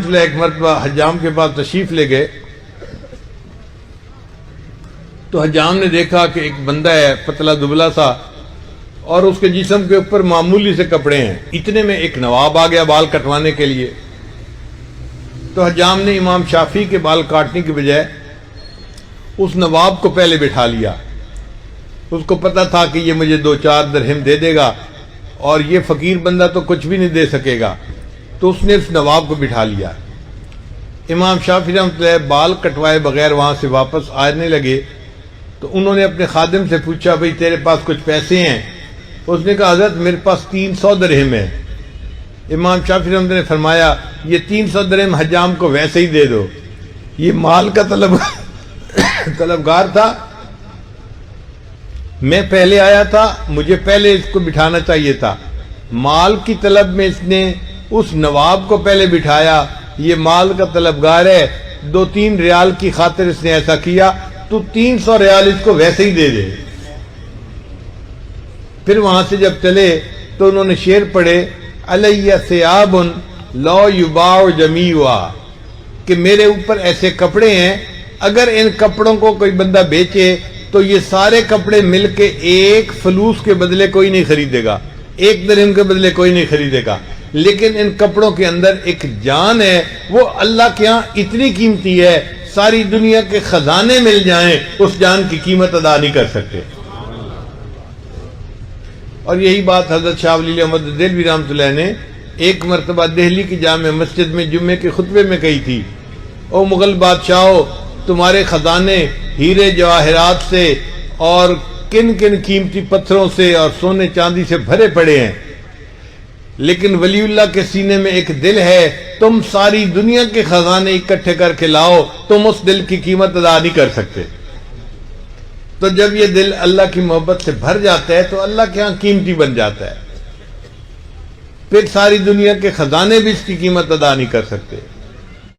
رحمۃ اللہ ایک مرتبہ حجام کے پاس تشریف لے گئے تو حجام نے دیکھا کہ ایک بندہ ہے پتلا دبلا سا اور اس کے جسم کے اوپر معمولی سے کپڑے ہیں. اتنے میں ایک نواب آ گیا بال کٹوانے کے لیے. تو حجام نے امام شافعی کے بال کاٹنے کی بجائے اس نواب کو پہلے بٹھا لیا. اس کو پتا تھا کہ یہ مجھے 2-4 درہم دے دے گا اور یہ فقیر بندہ تو کچھ بھی نہیں دے سکے گا. تو اس نے اس نواب کو بٹھا لیا. امام شافعی رحمۃ اللہ بال کٹوائے بغیر وہاں سے واپس آنے لگے تو انہوں نے اپنے خادم سے پوچھا بھئی تیرے پاس کچھ پیسے ہیں؟ اس نے کہا حضرت میرے پاس 300 درہم ہے. امام شافعی رحمۃ اللہ نے فرمایا یہ 300 درہم حجام کو ویسے ہی دے دو، یہ مال کا طلبگار تھا. میں پہلے آیا تھا، مجھے پہلے اس کو بٹھانا چاہیے تھا. مال کی طلب میں اس نے اس نواب کو پہلے بٹھایا. یہ مال کا طلبگار ہے، 2-3 ریال کی خاطر اس نے ایسا کیا، تو 300 ریال اس کو ویسے ہی دے دے. پھر وہاں سے جب چلے تو انہوں نے شعر پڑھے علیہ ثیاب لا یباع جمیعا، کہ میرے اوپر ایسے کپڑے ہیں اگر ان کپڑوں کو کوئی بندہ بیچے تو یہ سارے کپڑے مل کے ایک فلوس کے بدلے کوئی نہیں خریدے گا، 1 درہم کے بدلے کوئی نہیں خریدے گا. لیکن ان کپڑوں کے اندر ایک جان ہے، وہ اللہ کے ہاں اتنی قیمتی ہے، ساری دنیا کے خزانے مل جائیں اس جان کی قیمت ادا نہیں کر سکتے. اور یہی بات حضرت شاہ ولی اللہ احمد دہلوی رحمۃ اللہ نے ایک مرتبہ دہلی کی جامع مسجد میں جمعے کے خطبے میں کہی تھی. او مغل بادشاہو، تمہارے خزانے ہیرے جواہرات سے اور کن کن قیمتی پتھروں سے اور سونے چاندی سے بھرے پڑے ہیں، لیکن ولی اللہ کے سینے میں ایک دل ہے. تم ساری دنیا کے خزانے اکٹھے کر کے لاؤ، تم اس دل کی قیمت ادا نہیں کر سکتے. تو جب یہ دل اللہ کی محبت سے بھر جاتا ہے تو اللہ کے ہاں قیمتی بن جاتا ہے. پھر ساری دنیا کے خزانے بھی اس کی قیمت ادا نہیں کر سکتے.